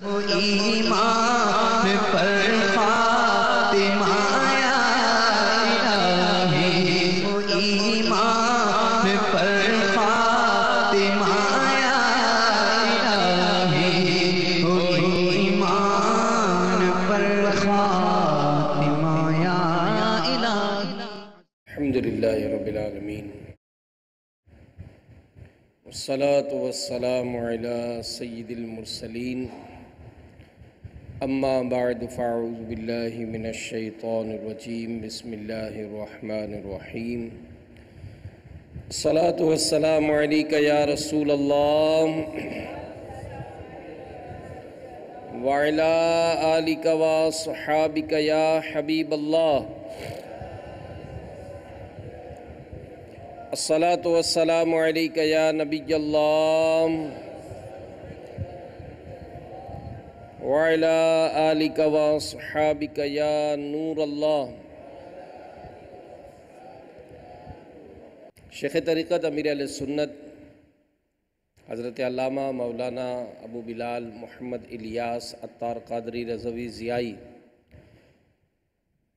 ایمان پر فاطمہ یا الہی، ایمان پر فاطمہ یا الہی، ایمان پر فاطمہ یا الہی۔ الحمدللہ رب العالمین، والصلاة والسلام علی سید المرسلین، اما بعد فاعوذ باللہ من الشیطان الرجیم، بسم اللہ الرحمن الرحیم۔ الصلاة والسلام علیک یا رسول اللہ وعلی آلک وصحابک یا حبیب اللہ۔ الصلاة والسلام علیک یا نبی اللہ وعلی آلک وصحابک یا نور اللہ۔ شیخ طریقت امیر اہل سنت حضرت علامہ مولانا ابو بلال محمد الیاس عطار قادری رضوی ضیائی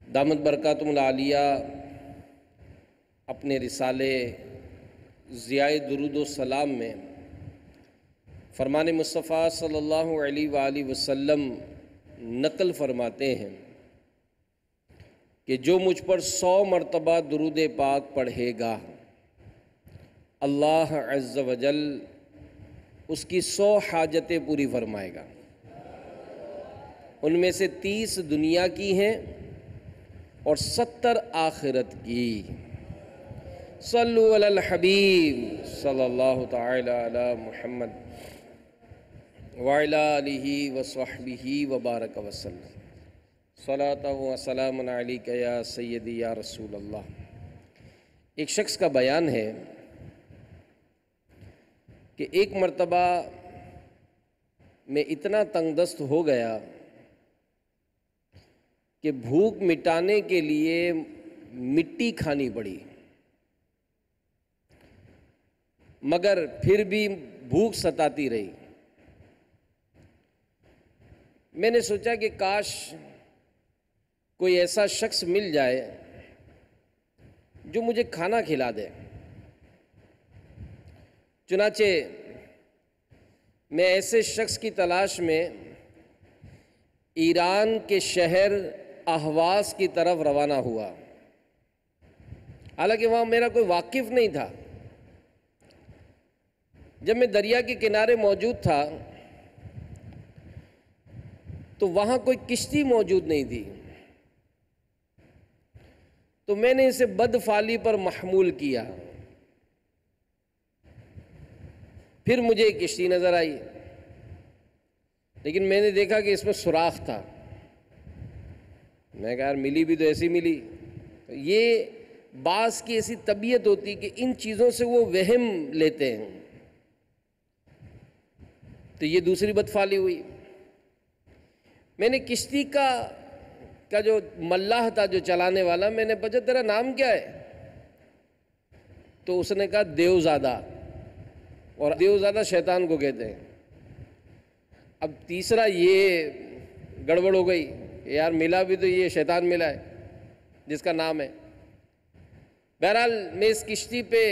دامت برکاتہم العالیہ اپنے رسالے ضیاء درود و سلام میں فرمان مصطفیٰ صلی اللہ علیہ وآلہ وسلم نقل فرماتے ہیں کہ جو مجھ پر 100 مرتبہ درود پاک پڑھے گا، اللہ عز و جل اس کی 100 حاجتیں پوری فرمائے گا، ان میں سے 30 دنیا کی ہیں اور 70 آخرت کی۔ صلو علی الحبیب صلی اللہ تعالی علی محمد وعلی آلہ وصحبہ وبارک وسلم۔ صلاۃ و سلام علیک یا سیدی یا رسول اللہ۔ ایک شخص کا بیان ہے کہ ایک مرتبہ میں اتنا تنگ دست ہو گیا کہ بھوک مٹانے کے لیے مٹی کھانی پڑی، مگر پھر بھی بھوک ستاتی رہی۔ میں نے سوچا کہ کاش کوئی ایسا شخص مل جائے جو مجھے کھانا کھلا دے۔ چنانچہ میں ایسے شخص کی تلاش میں ایران کے شہر اہواز کی طرف روانہ ہوا، حالانکہ وہاں میرا کوئی واقف نہیں تھا۔ جب میں دریا کے کنارے موجود تھا تو وہاں کوئی کشتی موجود نہیں تھی، تو میں نے اسے بدفعلی پر محمول کیا۔ پھر مجھے ایک کشتی نظر آئی، لیکن میں نے دیکھا کہ اس میں سوراخ تھا۔ میں کہا یار ملی بھی تو ایسی ملی۔ یہ بعض کی ایسی طبیعت ہوتی کہ ان چیزوں سے وہ وہم لیتے ہیں، تو یہ دوسری بدفعلی ہوئی۔ میں نے کشتی کا جو ملاح تھا، جو چلانے والا، میں نے پوچھا تیرا نام کیا ہے؟ تو اس نے کہا دیوزادہ، اور دیوزادہ شیطان کو کہتے ہیں۔ اب تیسرا یہ گڑبڑ ہو گئی کہ یار ملا بھی تو یہ شیطان ملا ہے جس کا نام ہے۔ بہرحال میں اس کشتی پہ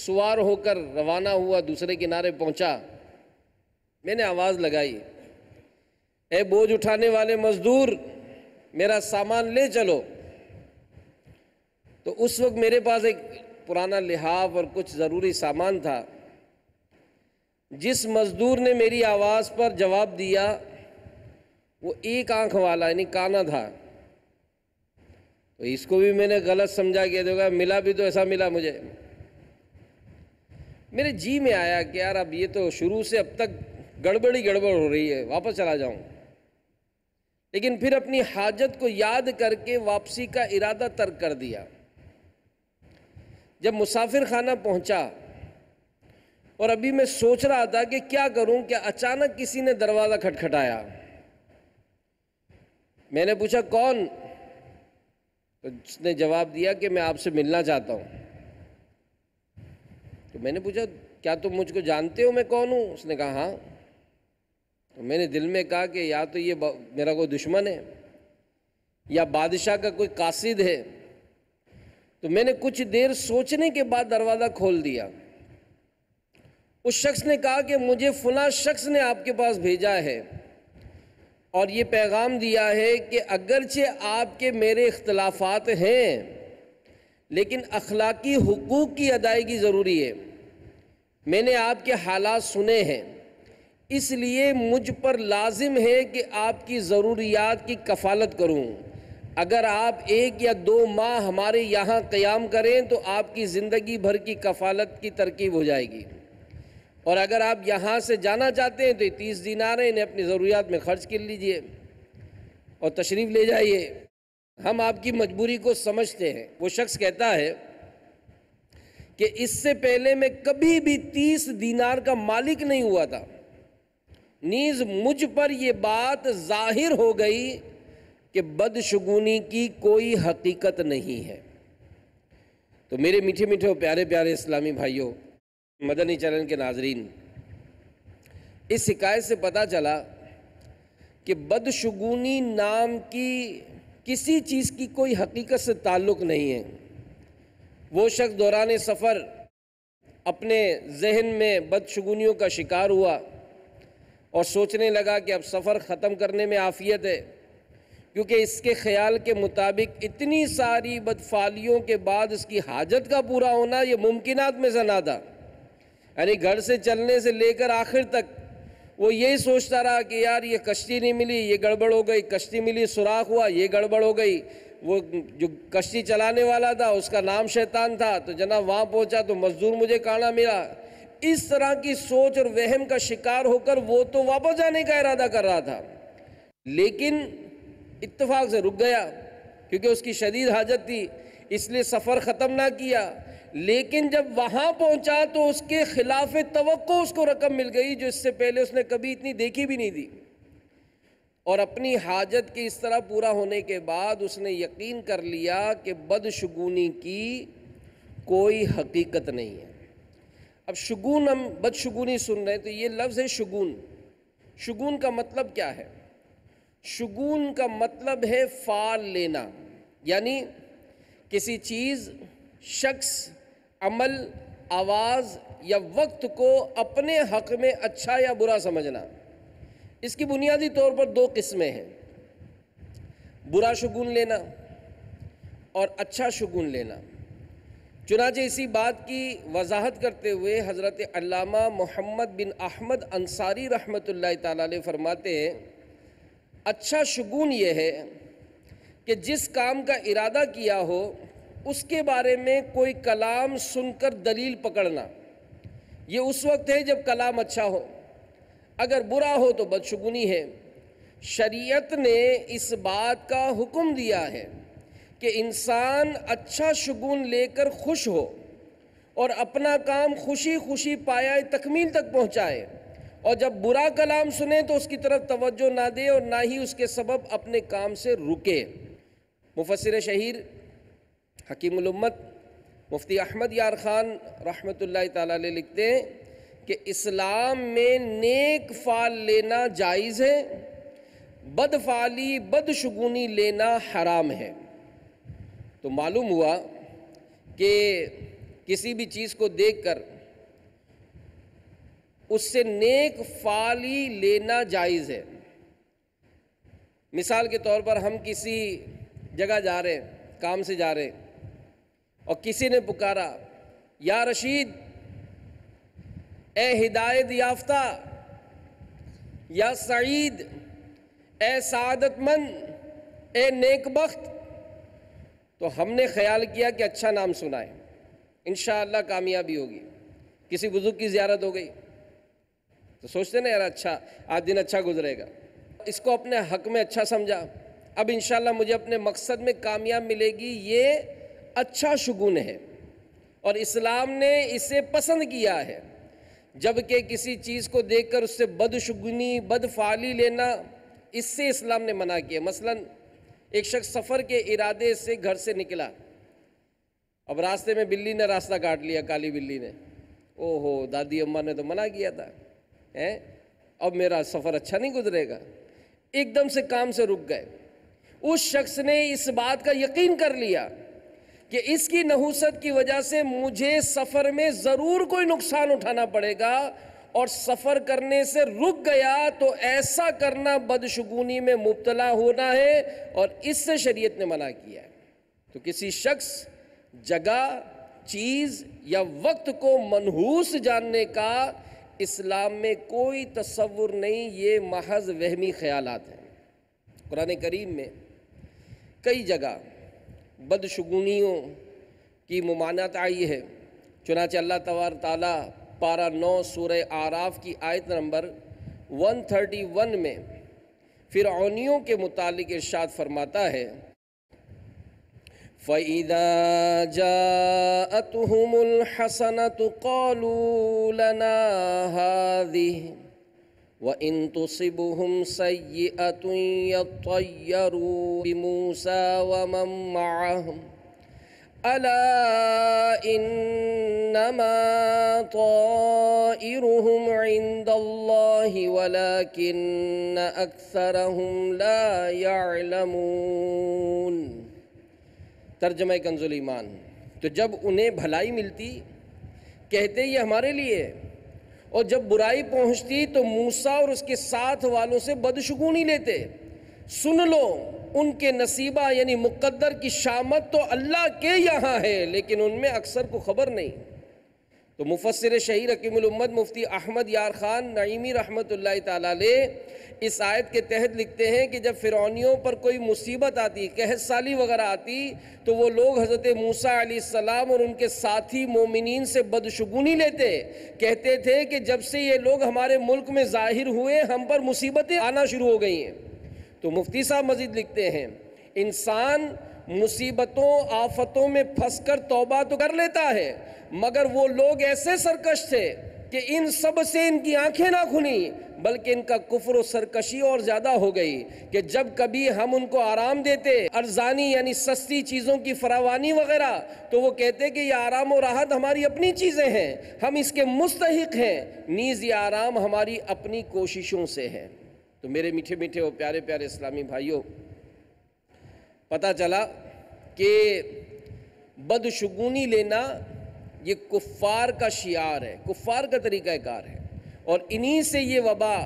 سوار ہو کر روانہ ہوا، دوسرے کنارے پہنچا۔ میں نے آواز لگائی، اے بوجھ اٹھانے والے مزدور، میرا سامان لے چلو۔ تو اس وقت میرے پاس ایک پرانا لحاف اور کچھ ضروری سامان تھا۔ جس مزدور نے میری آواز پر جواب دیا وہ ایک آنکھ والا یعنی کانا تھا، تو اس کو بھی میں نے غلط سمجھا کہ دیکھا ملا بھی تو ایسا ملا مجھے۔ میرے جی میں آیا کہ یار اب یہ تو شروع سے اب تک گڑبڑ ہو رہی ہے، واپس چلا جاؤں۔ لیکن پھر اپنی حاجت کو یاد کر کے واپسی کا ارادہ ترک کر دیا۔ جب مسافر خانہ پہنچا اور ابھی میں سوچ رہا تھا کہ کیا کروں کہ اچانک کسی نے دروازہ کھٹکھٹایا۔ میں نے پوچھا کون؟ تو اس نے جواب دیا کہ میں آپ سے ملنا چاہتا ہوں۔ تو میں نے پوچھا کیا تم مجھ کو جانتے ہو میں کون ہوں؟ اس نے کہا ہاں۔ تو میں نے دل میں کہا کہ یا تو یہ میرا کوئی دشمن ہے یا بادشاہ کا کوئی قاصد ہے. تو میں نے کچھ دیر سوچنے کے بعد دروازہ کھول دیا. اس شخص نے کہا کہ مجھے فلاں شخص نے آپ کے پاس بھیجا ہے اور یہ پیغام دیا ہے کہ اگرچہ آپ کے میرے اختلافات ہیں لیکن اخلاقی حقوق کی ادائیگی ضروری ہے. میں نے آپ کے حالات سنے ہیں، اس لیے مجھ پر لازم ہے کہ آپ کی ضروریات کی کفالت کروں. اگر آپ 1 یا 2 ماہ ہمارے یہاں قیام کریں تو آپ کی زندگی بھر کی کفالت کی ترکیب ہو جائے گی، اور اگر آپ یہاں سے جانا چاہتے ہیں تو 30 دینار ہیں، انہیں اپنی ضروریات میں خرچ کر لیجئے اور تشریف لے جائیے. ہم آپ کی مجبوری کو سمجھتے ہیں. وہ شخص کہتا ہے کہ اس سے پہلے میں کبھی بھی 30 دینار کا مالک نہیں ہوا تھا، نیز مجھ پر یہ بات ظاہر ہو گئی کہ بدشگونی کی کوئی حقیقت نہیں ہے. تو میرے میٹھے میٹھے اور پیارے پیارے اسلامی بھائیوں، مدنی چینل کے ناظرین، اس حکایت سے پتہ چلا کہ بدشگونی نام کی کسی چیز کی کوئی حقیقت سے تعلق نہیں ہے. وہ شخص دوران سفر اپنے ذہن میں بدشگونیوں کا شکار ہوا اور سوچنے لگا کہ اب سفر ختم کرنے میں عافیت ہے، کیونکہ اس کے خیال کے مطابق اتنی ساری بدفعلیوں کے بعد اس کی حاجت کا پورا ہونا یہ ممکنات میں سے نہ تھا. یعنی گھر سے چلنے سے لے کر آخر تک وہ یہی سوچتا رہا کہ یار یہ کشتی نہیں ملی، یہ گڑبڑ ہو گئی، کشتی ملی، سوراخ ہوا، یہ گڑبڑ ہو گئی. وہ جو کشتی چلانے والا تھا اس کا نام شیطان تھا، تو جناب وہاں پہنچا تو مزدور مجھے کانا ملا. اس طرح کی سوچ اور وہم کا شکار ہو کر وہ تو واپس جانے کا ارادہ کر رہا تھا، لیکن اتفاق سے رک گیا کیونکہ اس کی شدید حاجت تھی، اس لیے سفر ختم نہ کیا. لیکن جب وہاں پہنچا تو اس کے خلاف توقع اس کو رقم مل گئی جو اس سے پہلے اس نے کبھی اتنی دیکھی بھی نہیں تھی. اور اپنی حاجت کے اس طرح پورا ہونے کے بعد اس نے یقین کر لیا کہ بدشگونی کی کوئی حقیقت نہیں ہے. اب شگون، ہم بدشگونی سن رہے ہیں تو یہ لفظ ہے شگون. شگون کا مطلب کیا ہے؟ شگون کا مطلب ہے فعال لینا، یعنی کسی چیز، شخص، عمل، آواز یا وقت کو اپنے حق میں اچھا یا برا سمجھنا. اس کی بنیادی طور پر 2 قسمیں ہیں، برا شگون لینا اور اچھا شگون لینا. چنانچہ اسی بات کی وضاحت کرتے ہوئے حضرت علامہ محمد بن احمد انصاری رحمۃ اللہ تعالی علیہ فرماتے ہیں، اچھا شگون یہ ہے کہ جس کام کا ارادہ کیا ہو اس کے بارے میں کوئی کلام سن کر دلیل پکڑنا. یہ اس وقت ہے جب کلام اچھا ہو، اگر برا ہو تو بدشگونی ہے. شریعت نے اس بات کا حکم دیا ہے کہ انسان اچھا شگون لے کر خوش ہو اور اپنا کام خوشی خوشی پایہ تکمیل تک پہنچائے، اور جب برا کلام سنے تو اس کی طرف توجہ نہ دے اور نہ ہی اس کے سبب اپنے کام سے رکے. مفسر شہیر حکیم الامت مفتی احمد یار خان رحمۃ اللہ تعالی علیہ لکھتے ہیں کہ اسلام میں نیک فعل لینا جائز ہے، بدفعلی بدشگونی لینا حرام ہے. تو معلوم ہوا کہ کسی بھی چیز کو دیکھ کر اس سے نیک فعلی لینا جائز ہے. مثال کے طور پر ہم کسی جگہ جا رہے ہیں، کام سے جا رہے ہیں، اور کسی نے پکارا، یا رشید، اے ہدایت یافتہ، یا سعید، اے سعادت مند، اے نیک بخت، تو ہم نے خیال کیا کہ اچھا نام سنا ہے، انشاءاللہ کامیابی ہوگی. کسی بزرگ کی زیارت ہو گئی تو سوچتے نا یار اچھا آج دن اچھا گزرے گا، اس کو اپنے حق میں اچھا سمجھا، اب انشاءاللہ مجھے اپنے مقصد میں کامیاب ملے گی. یہ اچھا شگون ہے اور اسلام نے اسے پسند کیا ہے. جبکہ کسی چیز کو دیکھ کر اس سے بدشگونی بدفعلی لینا، اس سے اسلام نے منع کیا. مثلا ایک شخص سفر کے ارادے سے گھر سے نکلا، اب راستے میں بلی نے راستہ کاٹ لیا، کالی بلی نے. او ہو، دادی اماں نے تو منع کیا تھا، اب میرا سفر اچھا نہیں گزرے گا، ایک دم سے کام سے رک گئے۔ اس شخص نے اس بات کا یقین کر لیا کہ اس کی نحوست کی وجہ سے مجھے سفر میں ضرور کوئی نقصان اٹھانا پڑے گا، اور سفر کرنے سے رک گیا تو ایسا کرنا بدشگونی میں مبتلا ہونا ہے، اور اس سے شریعت نے منع کیا ہے۔ تو کسی شخص، جگہ، چیز یا وقت کو منحوس جاننے کا اسلام میں کوئی تصور نہیں، یہ محض وہمی خیالات ہیں۔ قرآن کریم میں کئی جگہ بدشگونیوں کی ممانعت آئی ہے، چنانچہ اللہ تبارک تعالیٰ پارہ 9 سورہ اعراف کی آیت نمبر 131 میں فرعونیوں کے متعلق ارشاد فرماتا ہے، فَإِذَا جَاءَتْهُمُ الْحَسَنَةُ قَالُوا لَنَا هَذِهِ وَإِن تُصِبْهُمْ سَيِّئَةٌ يَطَّيَّرُوا بِمُوسَىٰ وَمَن مَّعَهُ أَلَا إِنَّمَا طَائِرُهُمْ عِندَ اللَّهِ وَلَكِنَّ أَكْثَرَهُمْ لَا يَعْلَمُونَ۔ ترجمہ کنز الایمان۔ تو جب انہیں بھلائی ملتی کہتے یہ ہمارے لیے ہے، اور جب برائی پہنچتی تو موسیٰ اور اس کے ساتھ والوں سے بدشگونی لیتے۔ سن لو ان کے نصیبہ یعنی مقدر کی شامت تو اللہ کے یہاں ہے، لیکن ان میں اکثر کو خبر نہیں۔ تو مفسر شہیر حکیم الامت مفتی احمد یار خان نعیمی رحمۃ اللہ تعالیٰ علیہ اس آیت کے تحت لکھتے ہیں کہ جب فرعونیوں پر کوئی مصیبت آتی، قحط سالی وغیرہ آتی، تو وہ لوگ حضرت موسیٰ علیہ السلام اور ان کے ساتھی مومنین سے بدشگونی لیتے، کہتے تھے کہ جب سے یہ لوگ ہمارے ملک میں ظاہر ہوئے ہم پر مصیبتیں آنا شروع ہو گئی ہیں۔ تو مفتی صاحب مزید لکھتے ہیں، انسان مصیبتوں آفتوں میں پھنس کر توبہ تو کر لیتا ہے، مگر وہ لوگ ایسے سرکش تھے کہ ان سب سے ان کی آنکھیں نہ کھلیں، بلکہ ان کا کفر و سرکشی اور زیادہ ہو گئی کہ جب کبھی ہم ان کو آرام دیتے، ارزانی یعنی سستی چیزوں کی فراوانی وغیرہ، تو وہ کہتے کہ یہ آرام و راحت ہماری اپنی چیزیں ہیں، ہم اس کے مستحق ہیں، نیز یہ آرام ہماری اپنی کوششوں سے ہے۔ تو میرے میٹھے میٹھے اور پیارے پیارے اسلامی بھائیوں، پتہ چلا کہ بدشگونی لینا یہ کفار کا شعار ہے، کفار کا طریقہ کار ہے، اور انہی سے یہ وبا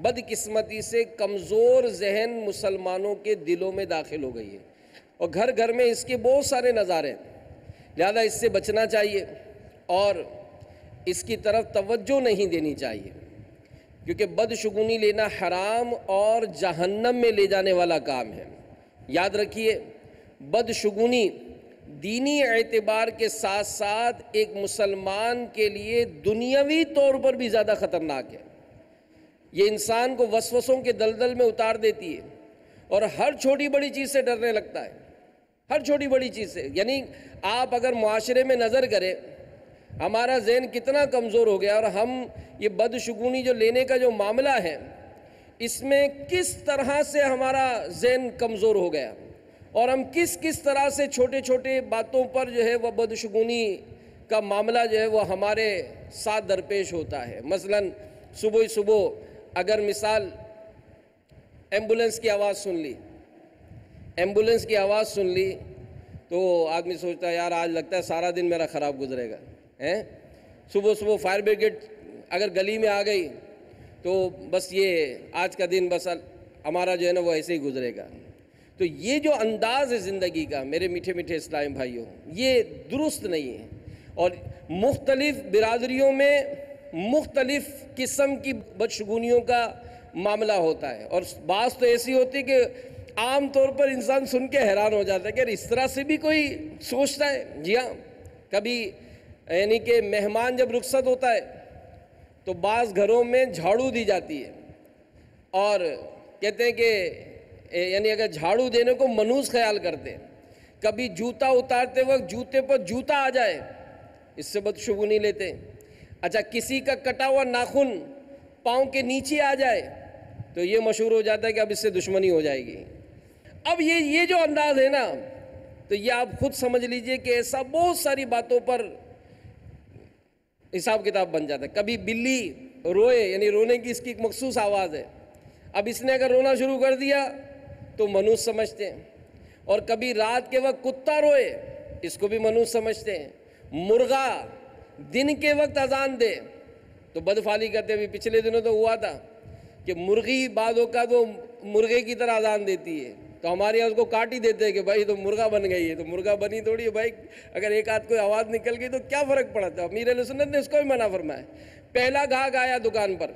بدقسمتی سے کمزور ذہن مسلمانوں کے دلوں میں داخل ہو گئی ہے، اور گھر گھر میں اس کے بہت سارے نظارے ہیں، لہذا اس سے بچنا چاہیے اور اس کی طرف توجہ نہیں دینی چاہیے، کیونکہ بدشگونی لینا حرام اور جہنم میں لے جانے والا کام ہے۔ یاد رکھیے، بدشگونی دینی اعتبار کے ساتھ ساتھ ایک مسلمان کے لیے دنیاوی طور پر بھی زیادہ خطرناک ہے۔ یہ انسان کو وسوسوں کے دلدل میں اتار دیتی ہے، اور ہر چھوٹی بڑی چیز سے ڈرنے لگتا ہے، ہر چھوٹی بڑی چیز سے۔ یعنی آپ اگر معاشرے میں نظر کریں، ہمارا ذہن کتنا کمزور ہو گیا، اور ہم یہ بدشگونی جو لینے کا جو معاملہ ہے، اس میں کس طرح سے ہمارا ذہن کمزور ہو گیا، اور ہم کس طرح سے چھوٹے چھوٹے باتوں پر جو ہے وہ بدشگونی کا معاملہ جو ہے وہ ہمارے ساتھ درپیش ہوتا ہے۔ مثلا صبح اگر مثال ایمبولنس کی آواز سن لی تو آدمی سوچتا ہے یار آج لگتا ہے سارا دن میرا خراب گزرے گا۔ صبح فائر بریگیڈ اگر گلی میں آ گئی تو بس یہ آج کا دن بس ہمارا جو ہے نا وہ ایسے ہی گزرے گا۔ تو یہ جو انداز ہے زندگی کا میرے میٹھے میٹھے اسلامی بھائیوں، یہ درست نہیں ہے، اور مختلف برادریوں میں مختلف قسم کی بدشگونیوں کا معاملہ ہوتا ہے، اور بعض تو ایسی ہوتی کہ عام طور پر انسان سن کے حیران ہو جاتا ہے کہ اس طرح سے بھی کوئی سوچتا ہے۔ جی ہاں، کبھی یعنی کہ مہمان جب رخصت ہوتا ہے تو بعض گھروں میں جھاڑو دی جاتی ہے، اور کہتے ہیں کہ یعنی اگر جھاڑو دینے کو منحوس خیال کرتے ہیں، کبھی جوتا اتارتے وقت جوتے پر جوتا آ جائے، اس سے بدشگونی لیتے ہیں۔ اچھا، کسی کا کٹا ہوا ناخن پاؤں کے نیچے آ جائے تو یہ مشہور ہو جاتا ہے کہ اب اس سے دشمنی ہو جائے گی۔ اب یہ جو انداز ہے نا، تو یہ آپ خود سمجھ لیجئے کہ ایسا بہت ساری باتوں پر حساب کتاب بن جاتا ہے۔ کبھی بلی روئے، یعنی رونے کی اس کی ایک مخصوص آواز ہے. اب اس نے اگر رونا شروع کر دیا تو منحوس سمجھتے ہیں. اور کبھی رات کے وقت کتا روئے، اس کو بھی منحوس سمجھتے ہیں. مرغا دن کے وقت اذان دے تو بدفعلی کرتے. ابھی پچھلے دنوں تو ہوا تھا کہ مرغی بعض اوقات وہ مرغے کی طرح اذان دیتی ہے، تو ہمارے یہاں اس کو کاٹ ہی دیتے ہیں کہ بھائی تو مرغا بن گئی ہے. تو مرغا بنی تھوڑی ہے بھائی، اگر ایک آدھ کوئی آواز نکل گئی تو کیا فرق پڑتا ہے. امیر اہل سنت نے اس کو بھی منع فرمایا. پہلا گاہک آیا دکان پر،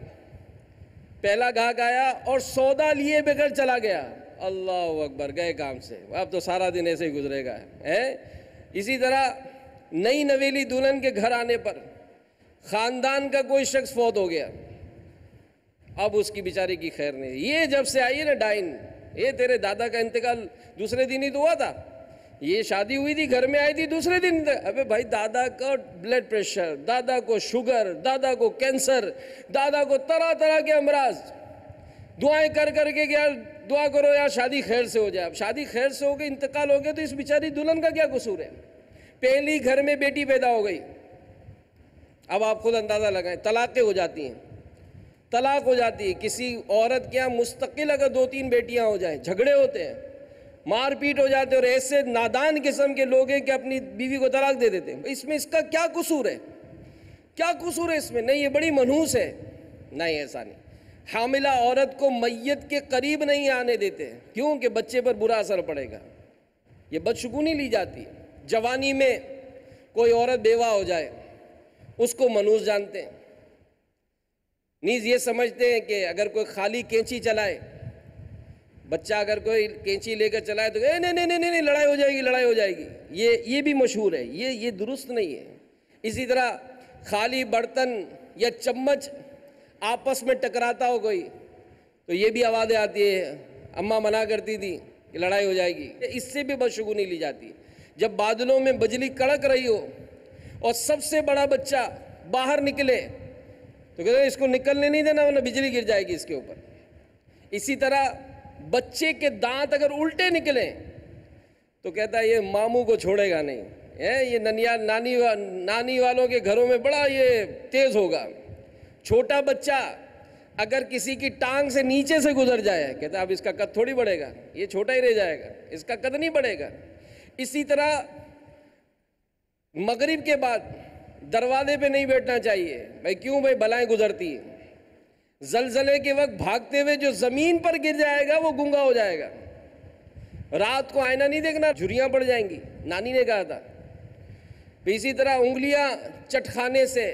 پہلا گاہک آیا اور سودا لیے بغیر چلا گیا، اللہ اکبر، گئے کام سے. اب تو سارا دن ایسے ہی گزرے گا. اسی طرح نئی نویلی دلہن کے گھر آنے پر خاندان کا کوئی شخص فوت ہو گیا، اب اس کی بیچاری کی خیر نہیں. یہ جب سے آئی ہے نا ڈائن، یہ تیرے دادا کا انتقال دوسرے دن ہی تو ہوا تھا، یہ شادی ہوئی تھی، گھر میں آئی تھی دوسرے دن. ابے بھائی دادا کا بلڈ پریشر، دادا کو شوگر، دادا کو کینسر، دادا کو طرح طرح کے امراض، دعائیں کر کر کے یار دعا کرو یار شادی خیر سے ہو جائے. اب شادی خیر سے ہو گئی، انتقال ہو گیا، تو اس بیچاری دلہن کا کیا قصور ہے. پہلی گھر میں بیٹی پیدا ہو گئی، اب آپ خود اندازہ لگائیں، طلاقیں ہو جاتی ہیں، طلاق ہو جاتی ہے. کسی عورت کے یہاں مستقل اگر 2-3 بیٹیاں ہو جائیں، جھگڑے ہوتے ہیں، مار پیٹ ہو جاتے ہیں، اور ایسے نادان قسم کے لوگ ہیں کہ اپنی بیوی کو طلاق دے دیتے ہیں. اس میں اس کا کیا قصور ہے؟ کیا قصور ہے اس میں؟ نہیں، یہ بڑی منحوس ہے. نہیں، ایسا نہیں. حاملہ عورت کو میت کے قریب نہیں آنے دیتے، کیوں کہ بچے پر برا اثر پڑے گا. یہ بدشگونی لی جاتی ہے. جوانی میں کوئی عورت بیوہ ہو جائے، اس کو منحوس جانتے ہیں. نیز یہ سمجھتے ہیں کہ اگر کوئی خالی کینچی چلائے، بچہ اگر کوئی کینچی لے کر چلائے تو نہیں نہیں نہیں نہیں لڑائی ہو جائے گی، لڑائی ہو جائے گی. یہ بھی مشہور ہے، یہ درست نہیں ہے. اسی طرح خالی برتن یا چمچ آپس میں ٹکراتا ہو کوئی تو یہ بھی آوازیں آتی ہے. اماں منع کرتی تھی کہ لڑائی ہو جائے گی. اس سے بھی بدشگونی لی جاتی ہے. جب بادلوں میں بجلی کڑک رہی ہو اور سب سے بڑا بچہ باہر نکلے تو کہتے ہیں اس کو نکلنے نہیں دینا ورنہ بجلی گر جائے گی اس کے اوپر. اسی طرح بچے کے دانت اگر الٹے نکلیں تو کہتا ہے یہ ماموں کو چھوڑے گا نہیں، یہ نانی والوں کے گھروں میں بڑا یہ تیز ہوگا. چھوٹا بچہ اگر کسی کی ٹانگ سے نیچے سے گزر جائے کہتا ہے اب اس کا قد تھوڑی بڑھے گا، یہ چھوٹا ہی رہ جائے گا، اس کا قد نہیں بڑھے گا. اسی طرح مغرب کے بعد دروازے پہ نہیں بیٹھنا چاہیے. بھائی کیوں؟ بھائی بلائیں گزرتی ہیں. زلزلے کے وقت بھاگتے ہوئے جو زمین پر گر جائے گا وہ گنگا ہو جائے گا. رات کو آئینہ نہیں دیکھنا، جھریاں پڑ جائیں گی، نانی نے کہا تھا. اسی طرح انگلیاں چٹکھانے سے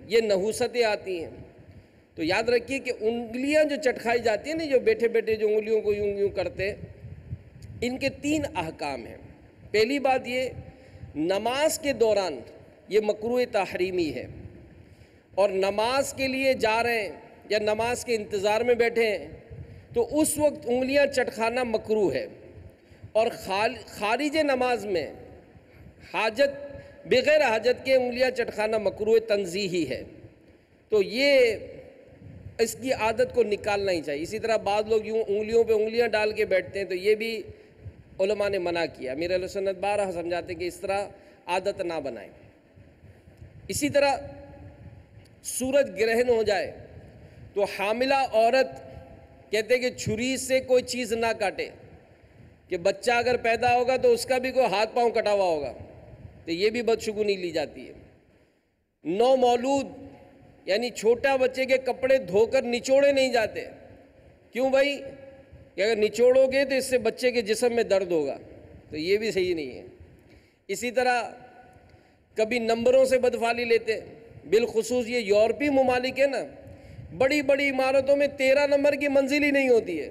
یہ نحوستیں آتی ہیں. تو یاد رکھیے کہ انگلیاں جو چٹکھائی جاتی ہیں نا، جو بیٹھے بیٹھے جو انگلیوں کو یوں یوں کرتے، ان کے 3 احکام ہیں. پہلی بات یہ، نماز کے دوران یہ مکروہ تحریمی ہے، اور نماز کے لیے جا رہے ہیں یا نماز کے انتظار میں بیٹھے ہیں تو اس وقت انگلیاں چٹکھانا مکروہ ہے. اور خارج نماز میں بغیر حاجت کے انگلیاں چٹکھانا مکروہ تنزیہی ہے. تو یہ اس کی عادت کو نکالنا ہی چاہیے. اسی طرح بعض لوگ یوں انگلیوں پہ انگلیاں ڈال کے بیٹھتے ہیں تو یہ بھی علماء نے منع کیا. امیر اہل سنت بارہ سمجھاتے ہیں کہ اس طرح عادت نہ بنائیں. اسی طرح سورج گرہن ہو جائے تو حاملہ عورت کہتے کہ چھری سے کوئی چیز نہ کاٹے، کہ بچہ اگر پیدا ہوگا تو اس کا بھی کوئی ہاتھ پاؤں کٹا ہوا ہوگا، تو یہ بھی بدشگونی لی جاتی ہے. نو مولود یعنی چھوٹا بچے کے کپڑے دھو کر نچوڑے نہیں جاتے. کیوں بھائی؟ کہ اگر نچوڑو گے تو اس سے بچے کے جسم میں درد ہوگا، تو یہ بھی صحیح نہیں ہے. اسی طرح کبھی نمبروں سے بدفعلی لیتے، بالخصوص یہ یورپی ممالک ہے نا، بڑی بڑی عمارتوں میں 13 نمبر کی منزل ہی نہیں ہوتی ہے.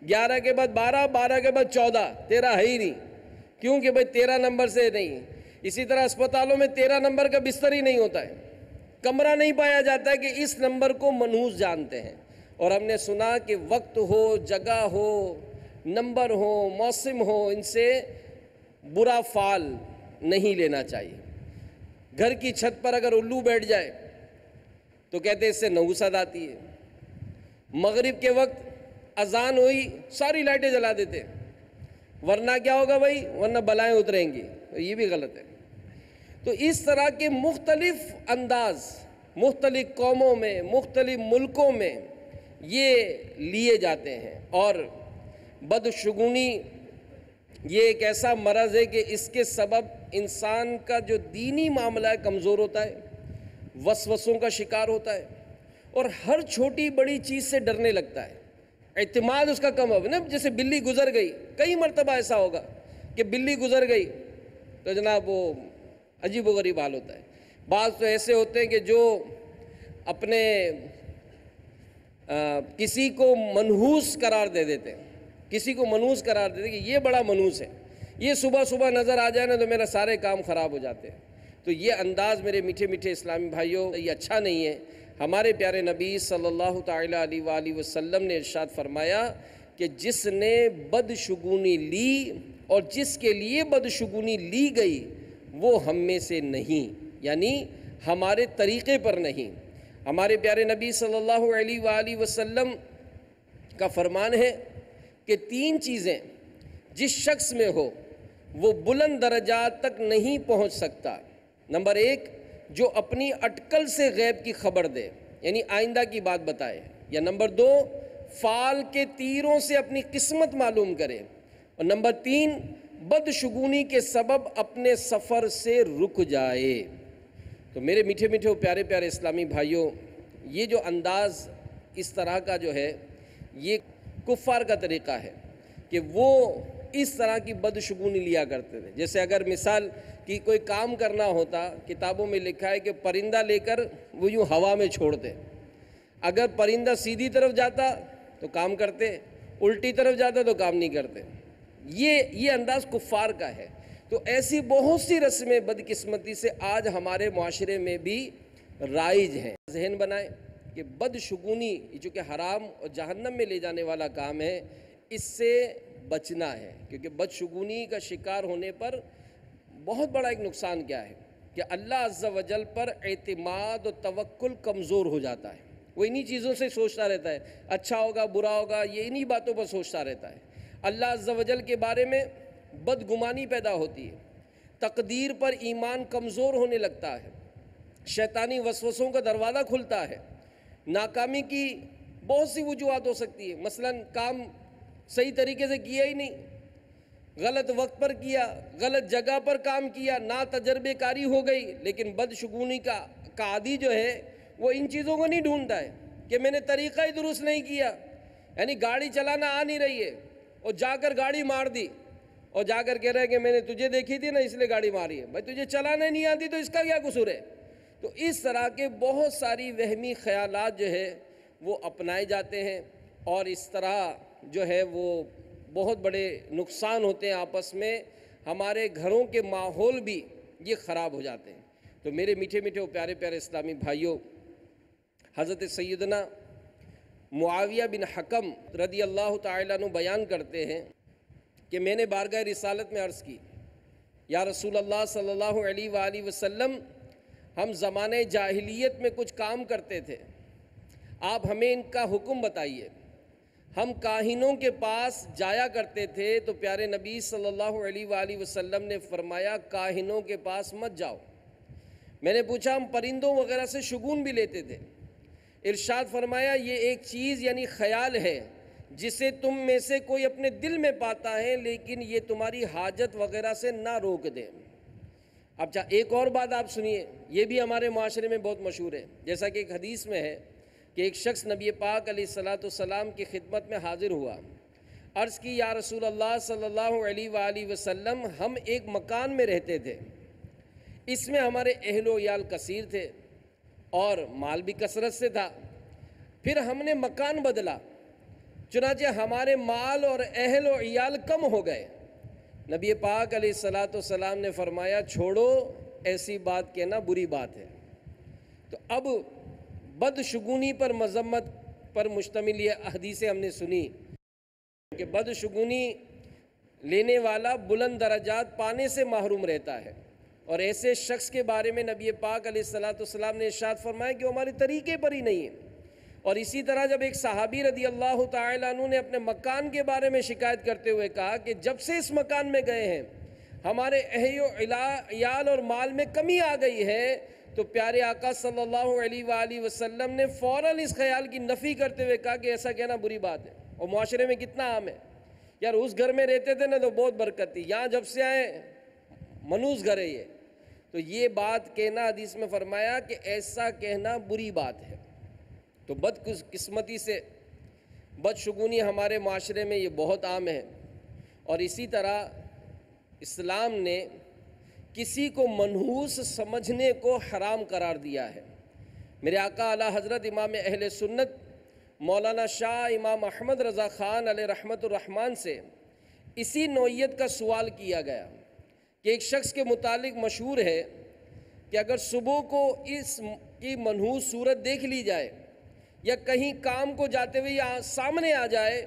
11 کے بعد 12، 12 کے بعد 14، 13 ہے ہی نہیں. کیوں کہ بھائی 13 نمبر سے نہیں. اسی طرح اسپتالوں میں 13 نمبر کا بستر ہی نہیں ہوتا ہے، کمرہ نہیں پایا جاتا ہے کہ اس نمبر کو منحوس جانتے ہیں. اور ہم نے سنا کہ وقت ہو، جگہ ہو، نمبر ہو، موسم ہو، ان سے برا فعل نہیں لینا چاہیے. گھر کی چھت پر اگر الو بیٹھ جائے تو کہتے ہیں اس سے نحوست آتی ہے. مغرب کے وقت اذان ہوئی ساری لائٹیں جلا دیتے، ورنہ کیا ہوگا بھائی؟ ورنہ بلائیں اتریں گی. تو یہ بھی غلط ہے. تو اس طرح کے مختلف انداز، مختلف قوموں میں، مختلف ملکوں میں یہ لیے جاتے ہیں۔ اور بدشگونی یہ ایک ایسا مرض ہے کہ اس کے سبب انسان کا جو دینی معاملہ ہے کمزور ہوتا ہے، وسوسوں کا شکار ہوتا ہے، اور ہر چھوٹی بڑی چیز سے ڈرنے لگتا ہے، اعتماد اس کا کم ہو نا۔ جیسے بلی گزر گئی، کئی مرتبہ ایسا ہوگا کہ بلی گزر گئی تو جناب وہ عجیب و غریب حال ہوتا ہے۔ بعض تو ایسے ہوتے ہیں کہ جو اپنے کسی کو منحوس قرار دے دیتے ہیں، کسی کو منحوس قرار دے دیتے ہیں کہ یہ بڑا منحوس ہے، یہ صبح صبح نظر آ جائے نا تو میرا سارے کام خراب ہو جاتے ہیں۔ تو یہ انداز میرے میٹھے میٹھے اسلامی بھائیوں یہ اچھا نہیں ہے۔ ہمارے پیارے نبی صلی اللہ تعالیٰ علیہ وآلہ وسلم نے ارشاد فرمایا کہ جس نے بدشگونی لی اور جس کے لیے بدشگونی لی گئی وہ ہم میں سے نہیں، یعنی ہمارے طریقے پر نہیں۔ ہمارے پیارے نبی صلی اللہ علیہ وآلہ وسلم کا فرمان ہے کہ 3 چیزیں جس شخص میں ہو وہ بلند درجات تک نہیں پہنچ سکتا۔ نمبر 1، جو اپنی اٹکل سے غیب کی خبر دے، یعنی آئندہ کی بات بتائے، یا نمبر 2، فال کے تیروں سے اپنی قسمت معلوم کرے، اور نمبر 3، بدشگونی کے سبب اپنے سفر سے رک جائے۔ تو میرے میٹھے میٹھے پیارے پیارے اسلامی بھائیوں، یہ جو انداز اس طرح کا جو ہے یہ کفار کا طریقہ ہے کہ وہ اس طرح کی بدشگونی لیا کرتے تھے۔ جیسے اگر مثال کی کوئی کام کرنا ہوتا، کتابوں میں لکھا ہے کہ پرندہ لے کر وہ یوں ہوا میں چھوڑتے، اگر پرندہ سیدھی طرف جاتا تو کام کرتے، الٹی طرف جاتا تو کام نہیں کرتے۔ یہ انداز کفار کا ہے۔ تو ایسی بہت سی رسمیں بدقسمتی سے آج ہمارے معاشرے میں بھی رائج ہیں۔ ذہن بنائیں کہ بدشگونی جو کہ حرام اور جہنم میں لے جانے والا کام ہے، اس سے بچنا ہے، کیونکہ بدشگونی کا شکار ہونے پر بہت بڑا ایک نقصان کیا ہے کہ اللہ عز و جل پر اعتماد و توکل کمزور ہو جاتا ہے۔ وہ انہی چیزوں سے سوچتا رہتا ہے، اچھا ہوگا برا ہوگا، یہ انہی باتوں پر سوچتا رہتا ہے۔ اللہ عز و جل کے بارے میں بدگمانی پیدا ہوتی ہے، تقدیر پر ایمان کمزور ہونے لگتا ہے، شیطانی وسوسوں کا دروازہ کھلتا ہے۔ ناکامی کی بہت سی وجوہات ہو سکتی ہے، مثلا کام صحیح طریقے سے کیا ہی نہیں، غلط وقت پر کیا، غلط جگہ پر کام کیا، نا تجربے کاری ہو گئی۔ لیکن بدشگونی کا عادی جو ہے وہ ان چیزوں کو نہیں ڈھونڈتا ہے کہ میں نے طریقہ ہی درست نہیں کیا، یعنی گاڑی چلانا آ نہیں رہی ہے اور جا کر گاڑی مار دی اور جا کر کہہ رہا ہے کہ میں نے تجھے دیکھی تھی نا اس لیے گاڑی ماری ہے۔ بھائی تجھے چلانا نہیں آتی تو اس کا کیا قصور ہے؟ تو اس طرح کے بہت ساری وہمی خیالات جو ہے وہ اپنائے جاتے ہیں، اور اس طرح جو ہے وہ بہت بڑے نقصان ہوتے ہیں آپس میں، ہمارے گھروں کے ماحول بھی یہ خراب ہو جاتے ہیں۔ تو میرے میٹھے میٹھے پیارے پیارے اسلامی بھائیوں، حضرت سیدنا معاویہ بن حکم رضی اللہ تعالیٰ عنہ بیان کرتے ہیں کہ میں نے بارگاہ رسالت میں عرض کی، یا رسول اللہ صلی اللہ علیہ وآلہ وسلم، ہم زمانے جاہلیت میں کچھ کام کرتے تھے، آپ ہمیں ان کا حکم بتائیے۔ ہم کاہنوں کے پاس جایا کرتے تھے تو پیارے نبی صلی اللہ علیہ وآلہ وسلم نے فرمایا کاہنوں کے پاس مت جاؤ۔ میں نے پوچھا ہم پرندوں وغیرہ سے شگون بھی لیتے تھے، ارشاد فرمایا یہ ایک چیز یعنی خیال ہے جسے تم میں سے کوئی اپنے دل میں پاتا ہے، لیکن یہ تمہاری حاجت وغیرہ سے نہ روک دے۔ اب ایک اور بات آپ سنیے، یہ بھی ہمارے معاشرے میں بہت مشہور ہے، جیسا کہ ایک حدیث میں ہے کہ ایک شخص نبی پاک علیہ السلام کی خدمت میں حاضر ہوا، عرض کی یا رسول اللہ صلی اللہ علیہ وآلہ وسلم، ہم ایک مکان میں رہتے تھے، اس میں ہمارے اہل و عیال کثیر تھے اور مال بھی کثرت سے تھا، پھر ہم نے مکان بدلا، چنانچہ ہمارے مال اور اہل و عیال کم ہو گئے۔ نبی پاک علیہ السلام نے فرمایا چھوڑو، ایسی بات کہنا بری بات ہے۔ تو اب بدشگونی پر مذمت پر مشتمل یہ حدیثیں ہم نے سنی کہ بدشگونی لینے والا بلند درجات پانے سے محروم رہتا ہے، اور ایسے شخص کے بارے میں نبی پاک علیہ السلام نے ارشاد فرمایا کہ وہ ہمارے طریقے پر ہی نہیں ہے۔ اور اسی طرح جب ایک صحابی رضی اللہ تعالیٰ عنہ نے اپنے مکان کے بارے میں شکایت کرتے ہوئے کہا کہ جب سے اس مکان میں گئے ہیں ہمارے اہل و عیال اور مال میں کمی آ گئی ہے، تو پیارے آقا صلی اللہ علیہ وآلہ وسلم نے فوراً اس خیال کی نفی کرتے ہوئے کہا کہ ایسا کہنا بری بات ہے، اور معاشرے میں کتنا عام ہے یار، اس گھر میں رہتے تھے نا تو بہت برکت تھی، یہاں جب سے آئے منوس گھر ہے یہ، تو یہ بات کہنا حدیث میں فرمایا کہ ایسا کہنا بری بات ہے۔ تو بدقسمتی سے بدشگونی ہمارے معاشرے میں یہ بہت عام ہے، اور اسی طرح اسلام نے کسی کو منحوس سمجھنے کو حرام قرار دیا ہے۔ میرے آقا اعلیٰ حضرت امام اہل سنت مولانا شاہ امام احمد رضا خان علیہ رحمت الرحمن سے اسی نوعیت کا سوال کیا گیا کہ ایک شخص کے متعلق مشہور ہے کہ اگر صبح کو اس کی منحوس صورت دیکھ لی جائے یا کہیں کام کو جاتے ہوئے یا سامنے آ جائے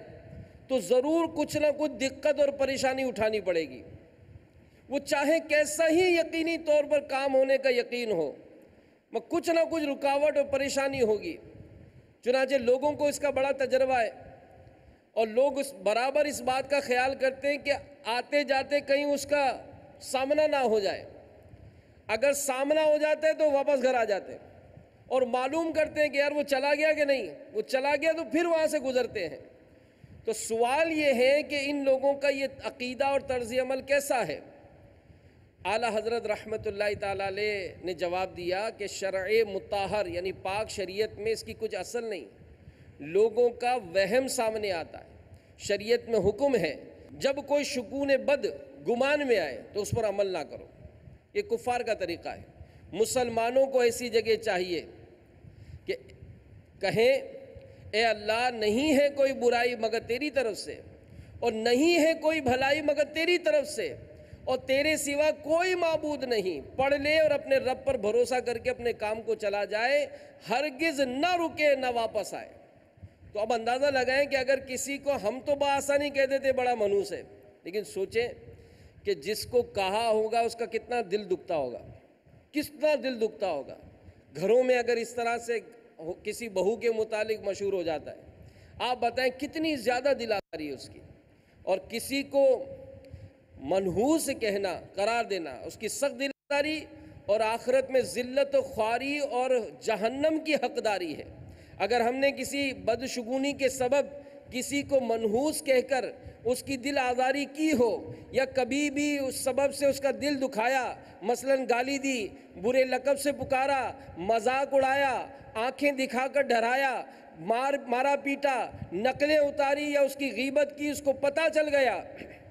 تو ضرور کچھ نہ کچھ دقت اور پریشانی اٹھانی پڑے گی، وہ چاہے کیسا ہی یقینی طور پر کام ہونے کا یقین ہو، کچھ نہ کچھ رکاوٹ اور پریشانی ہوگی۔ چنانچہ لوگوں کو اس کا بڑا تجربہ ہے، اور لوگ برابر اس بات کا خیال کرتے ہیں کہ آتے جاتے کہیں اس کا سامنا نہ ہو جائے، اگر سامنا ہو جاتا ہے تو واپس گھر آ جاتے ہیں اور معلوم کرتے ہیں کہ یار وہ چلا گیا کہ نہیں، وہ چلا گیا تو پھر وہاں سے گزرتے ہیں۔ تو سوال یہ ہے کہ ان لوگوں کا یہ عقیدہ اور طرز عمل کیسا ہے؟ اعلیٰ حضرت رحمت اللہ تعالیٰ علیہ نے جواب دیا کہ شرع مطہر یعنی پاک شریعت میں اس کی کچھ اصل نہیں، لوگوں کا وہم سامنے آتا ہے۔ شریعت میں حکم ہے جب کوئی شکون بد گمان میں آئے تو اس پر عمل نہ کرو، یہ کفار کا طریقہ ہے۔ مسلمانوں کو ایسی جگہ چاہیے کہ کہیں اے اللہ نہیں ہے کوئی برائی مگر تیری طرف سے، اور نہیں ہے کوئی بھلائی مگر تیری طرف سے، اور تیرے سوا کوئی معبود نہیں، پڑھ لے اور اپنے رب پر بھروسہ کر کے اپنے کام کو چلا جائے، ہرگز نہ رکے نہ واپس آئے۔ تو اب اندازہ لگائیں کہ اگر کسی کو ہم تو بآسانی کہہ دیتے بڑا منحوس ہے، لیکن سوچیں کہ جس کو کہا ہوگا اس کا کتنا دل دکھتا ہوگا، کتنا دل دکھتا ہوگا۔ گھروں میں اگر اس طرح سے کسی بہو کے متعلق مشہور ہو جاتا ہے، آپ بتائیں کتنی زیادہ دل آزاری ہے اس کی، اور کسی کو منحوس کہنا قرار دینا اس کی سخت دل آزاری اور آخرت میں ذلت و خواری اور جہنم کی حقداری ہے۔ اگر ہم نے کسی بدشگونی کے سبب کسی کو منحوس کہہ کر اس کی دل آزاری کی ہو، یا کبھی بھی اس سبب سے اس کا دل دکھایا، مثلا گالی دی، برے لقب سے پکارا، مذاق اڑایا، آنکھیں دکھا کر ڈرایا، مارا پیٹا، نقلیں اتاری یا اس کی غیبت کی، اس کو پتہ چل گیا،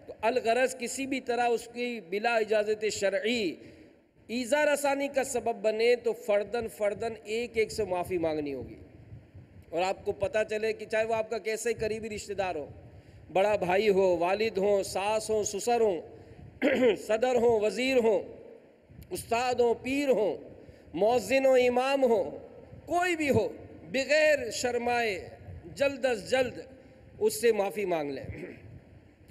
تو الغرض کسی بھی طرح اس کی بلا اجازت شرعی ایذا رسانی کا سبب بنے تو فرداً ایک ایک سے معافی مانگنی ہوگی۔ اور آپ کو پتہ چلے کہ چاہے وہ آپ کا کیسے ہی قریبی رشتہ دار ہو، بڑا بھائی ہو، والد ہوں، ساس ہوں، سسر ہوں، صدر ہوں، وزیر ہوں، استاد ہوں، پیر ہوں، مؤذن ہوں، امام ہوں، کوئی بھی ہو، بغیر شرمائے جلد از جلد اس سے معافی مانگ لیں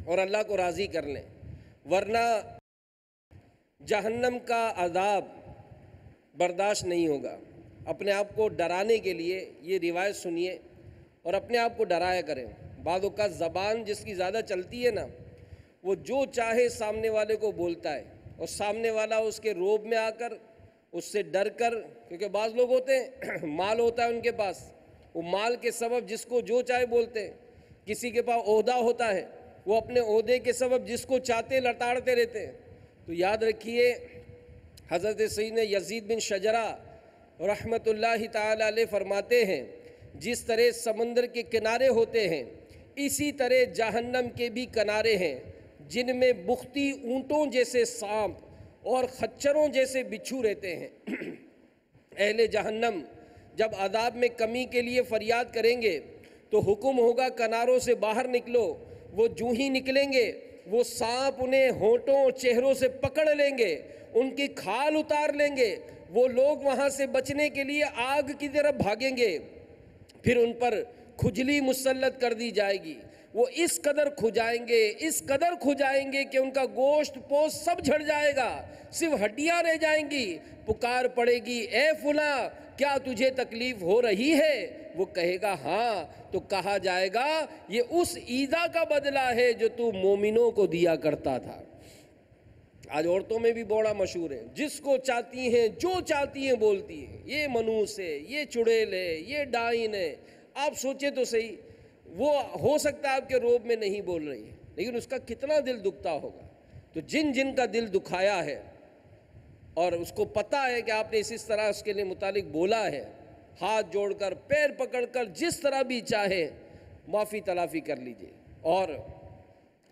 اور اللہ کو راضی کر لیں، ورنہ جہنم کا عذاب برداشت نہیں ہوگا۔ اپنے آپ کو ڈرانے کے لیے یہ روایت سنیے اور اپنے آپ کو ڈرایا کریں۔ بعض اوقات زبان جس کی زیادہ چلتی ہے نا، وہ جو چاہے سامنے والے کو بولتا ہے، اور سامنے والا اس کے روب میں آ کر اس سے ڈر کر، کیونکہ بعض لوگ ہوتے ہیں مال ہوتا ہے ان کے پاس، وہ مال کے سبب جس کو جو چاہے بولتے ہیں۔ کسی کے پاس عہدہ ہوتا ہے، وہ اپنے عہدے کے سبب جس کو چاہتے لتاڑتے رہتے ہیں۔ تو یاد رکھیے حضرت سیدنا یزید بن شجرہ رحمت اللہ تعالی علیہ فرماتے ہیں، جس طرح سمندر کے کنارے ہوتے ہیں اسی طرح جہنم کے بھی کنارے ہیں، جن میں بختی اونٹوں جیسے سانپ اور خچروں جیسے بچھو رہتے ہیں۔ اہل جہنم جب عذاب میں کمی کے لیے فریاد کریں گے تو حکم ہوگا کناروں سے باہر نکلو، وہ جو ہی نکلیں گے وہ سانپ انہیں ہونٹوں اور چہروں سے پکڑ لیں گے، ان کی کھال اتار لیں گے، وہ لوگ وہاں سے بچنے کے لیے آگ کی طرف بھاگیں گے، پھر ان پر کھجلی مسلط کر دی جائے گی، وہ اس قدر کھجائیں گے کہ ان کا گوشت پوست سب جھڑ جائے گا، صرف ہڈیاں رہ جائیں گی۔ پکار پڑے گی، اے فلاں کیا تجھے تکلیف ہو رہی ہے؟ وہ کہے گا ہاں، تو کہا جائے گا یہ اس ایذا کا بدلہ ہے جو تو مومنوں کو دیا کرتا تھا۔ آج عورتوں میں بھی بوڑا مشہور ہے، جس کو چاہتی ہیں جو چاہتی ہیں بولتی ہیں، یہ منوس ہے، یہ چڑیل ہے، یہ ڈائن ہے۔ آپ سوچیں تو صحیح، وہ ہو سکتا ہے آپ کے روب میں نہیں بول رہی ہے، لیکن اس کا کتنا دل دکھتا ہوگا۔ تو جن جن کا دل دکھایا ہے اور اس کو پتہ ہے کہ آپ نے اس طرح اس کے لیے متعلق بولا ہے، ہاتھ جوڑ کر پیر پکڑ کر جس طرح بھی چاہے معافی تلافی کر لیجئے، اور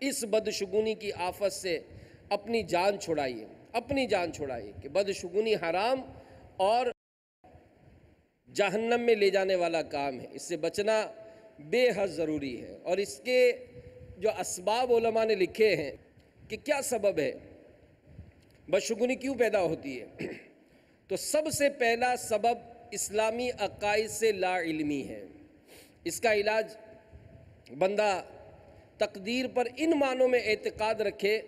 اس بدشگونی کی آفت سے اپنی جان چھڑائیے، اپنی جان چھڑائیے کہ بدشگونی حرام اور جہنم میں لے جانے والا کام ہے، اس سے بچنا بے حد ضروری ہے۔ اور اس کے جو اسباب علماء نے لکھے ہیں کہ کیا سبب ہے، بدشگونی کیوں پیدا ہوتی ہے، تو سب سے پہلا سبب اسلامی عقائد سے لا علمی ہے۔ اس کا علاج بندہ تقدیر پر ان معنوں میں اعتقاد رکھے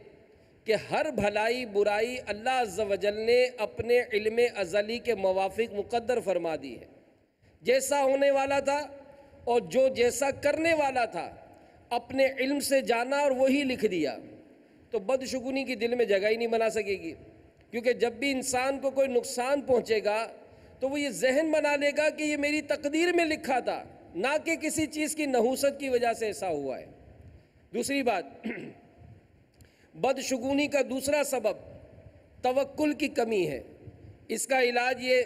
کہ ہر بھلائی برائی اللہ عز و جل نے اپنے علم ازلی کے موافق مقدر فرما دی ہے، جیسا ہونے والا تھا اور جو جیسا کرنے والا تھا اپنے علم سے جانا اور وہی لکھ دیا۔ تو بدشگونی کی دل میں جگہ ہی نہیں بنا سکے گی، کیونکہ جب بھی انسان کو کوئی نقصان پہنچے گا تو وہ یہ ذہن بنا لے گا کہ یہ میری تقدیر میں لکھا تھا، نہ کہ کسی چیز کی نحوست کی وجہ سے ایسا ہوا ہے۔ دوسری بات، بدشگونی کا دوسرا سبب توکل کی کمی ہے۔ اس کا علاج یہ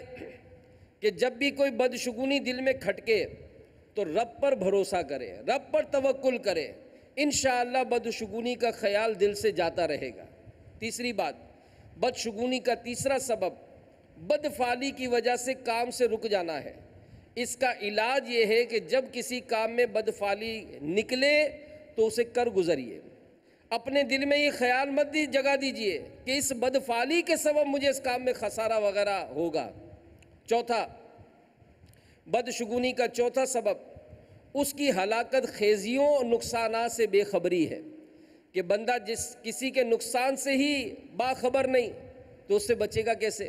کہ جب بھی کوئی بدشگونی دل میں کھٹکے تو رب پر بھروسہ کرے، رب پر توکل کرے، انشاءاللہ بدشگونی کا خیال دل سے جاتا رہے گا۔ تیسری بات، بدشگونی کا تیسرا سبب بدفعلی کی وجہ سے کام سے رک جانا ہے۔ اس کا علاج یہ ہے کہ جب کسی کام میں بدفعلی نکلے تو اسے کر گزریے، اپنے دل میں یہ خیال مت جگہ دیجئے کہ اس بدفعلی کے سبب مجھے اس کام میں خسارہ وغیرہ ہوگا۔ چوتھا، بدشگونی کا چوتھا سبب اس کی ہلاکت خیزیوں اور نقصانات سے بے خبری ہے، کہ بندہ کسی کے نقصان سے ہی باخبر نہیں تو اس سے بچے گا کیسے؟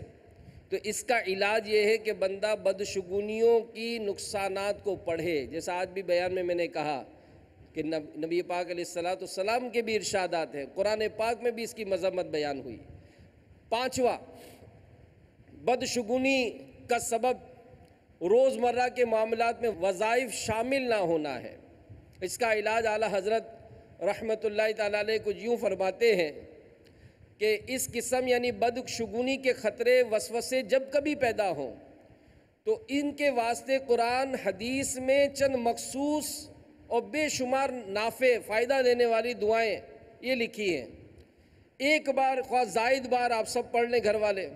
تو اس کا علاج یہ ہے کہ بندہ بدشگونیوں کی نقصانات کو پڑھے، جیسا آج بھی بیان میں نے کہا کہ نبی پاک علیہ السلام کے بھی ارشادات ہیں، قرآن پاک میں بھی اس کی مذمت بیان ہوئی۔ پانچواں، بدشگونی کا سبب روزمرہ کے معاملات میں وظائف شامل نہ ہونا ہے۔ اس کا علاج اعلیٰ حضرت رحمۃ اللہ تعالیٰ علیہ کچھ یوں فرماتے ہیں کہ اس قسم یعنی بدشگونی کے خطرے وسوسے جب کبھی پیدا ہوں تو ان کے واسطے قرآن حدیث میں چند مخصوص اور بے شمار نافع فائدہ دینے والی دعائیں یہ لکھی ہیں۔ ایک بار خواہ زائد بار آپ سب پڑھ لیں گھر والے،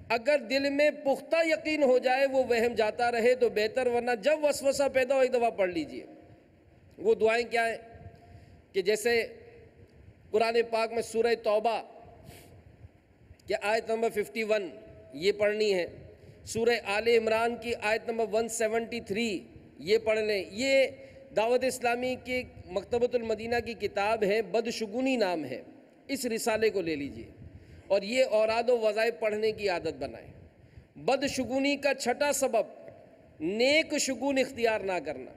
اگر دل میں پختہ یقین ہو جائے وہ وہم جاتا رہے تو بہتر، ورنہ جب وسوسہ پیدا ہو ایک دفعہ پڑھ لیجئے۔ وہ دعائیں کیا ہیں کہ جیسے قرآن پاک میں سورہ توبہ کہ آیت نمبر 51 یہ پڑھنی ہے، سورہ آل عمران کی آیت نمبر 173 یہ پڑھ لیں۔ یہ دعوت اسلامی کی مکتبۃ المدینہ کی کتاب ہے، بدشگونی نام ہے، اس رسالے کو لے لیجئے اور یہ اوراد و وظائف پڑھنے کی عادت بنائیں۔ بدشگونی کا چھٹا سبب نیک شگون اختیار نہ کرنا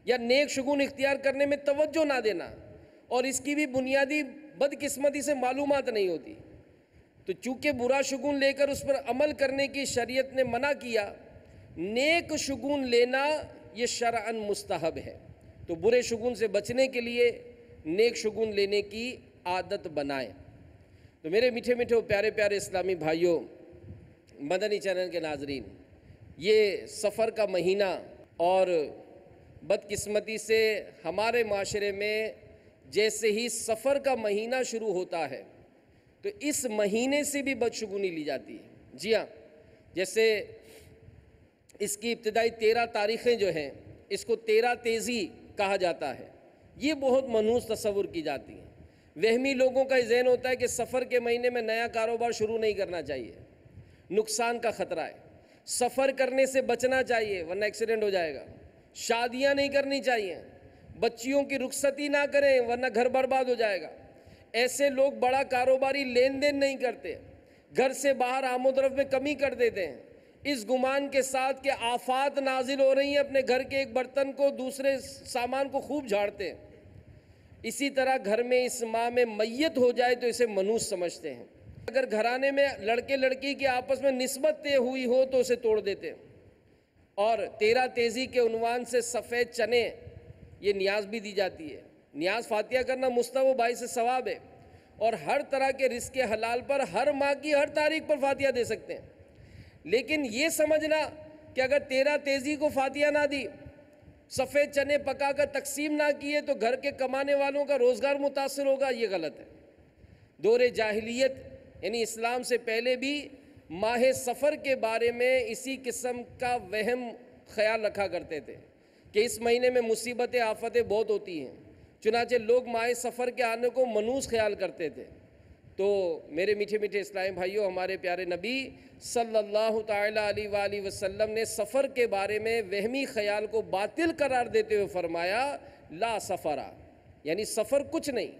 یا نیک شگون اختیار کرنے میں توجہ نہ دینا، اور اس کی بھی بنیادی بدقسمتی سے معلومات نہیں ہوتی۔ تو چونکہ برا شگون لے کر اس پر عمل کرنے کی شریعت نے منع کیا، نیک شگون لینا یہ شرعاً مستحب ہے، تو برے شگون سے بچنے کے لیے نیک شگون لینے کی عادت بنائیں۔ تو میرے میٹھے میٹھے پیارے پیارے اسلامی بھائیوں، مدنی چینل کے ناظرین، یہ سفر کا مہینہ اور بدقسمتی سے ہمارے معاشرے میں جیسے ہی سفر کا مہینہ شروع ہوتا ہے تو اس مہینے سے بھی بدشگونی لی جاتی ہے۔ جی ہاں، جیسے اس کی ابتدائی 13 تاریخیں جو ہیں اس کو 13 تیزی کہا جاتا ہے، یہ بہت منحوس تصور کی جاتی ہیں۔ وہمی لوگوں کا ذہن ہوتا ہے کہ سفر کے مہینے میں نیا کاروبار شروع نہیں کرنا چاہیے، نقصان کا خطرہ ہے، سفر کرنے سے بچنا چاہیے ورنہ ایکسیڈنٹ ہو جائے گا، شادیاں نہیں کرنی چاہیے، بچیوں کی رخصتی نہ کریں ورنہ گھر برباد ہو جائے گا۔ ایسے لوگ بڑا کاروباری لین دین نہیں کرتے، گھر سے باہر آمد و رفت میں کمی کر دیتے ہیں، اس گمان کے ساتھ کہ آفات نازل ہو رہی ہیں اپنے گھر کے ایک برتن کو دوسرے سامان کو خوب جھاڑتے ہیں۔ اسی طرح گھر میں اس ماہ میں میت ہو جائے تو اسے منحوس سمجھتے ہیں، اگر گھرانے میں لڑکے لڑکی کی آپس میں نسبت طے ہوئی ہو تو اسے توڑ دیتے ہیں۔ اور تیرا تیزی کے عنوان سے سفید چنے، یہ نیاز بھی دی جاتی ہے۔ نیاز فاتحہ کرنا مستحب و باعث ثواب ہے، اور ہر طرح کے رزق حلال پر ہر ماہ کی ہر تاریخ پر فاتحہ دے سکتے ہیں۔ لیکن یہ سمجھنا کہ اگر تیرا تیزی کو فاتحہ نہ دی، سفید چنے پکا کر تقسیم نہ کیے تو گھر کے کمانے والوں کا روزگار متاثر ہوگا، یہ غلط ہے۔ دور جاہلیت یعنی اسلام سے پہلے بھی ماہ سفر کے بارے میں اسی قسم کا وہم خیال رکھا کرتے تھے کہ اس مہینے میں مصیبتیں آفتیں بہت ہوتی ہیں، چنانچہ لوگ ماہ سفر کے آنے کو منحوس خیال کرتے تھے۔ تو میرے میٹھے میٹھے اسلامی بھائیوں، ہمارے پیارے نبی صلی اللہ تعالیٰ علیہ وآلہ وسلم نے سفر کے بارے میں وہمی خیال کو باطل قرار دیتے ہوئے فرمایا لا سفرا، یعنی سفر کچھ نہیں۔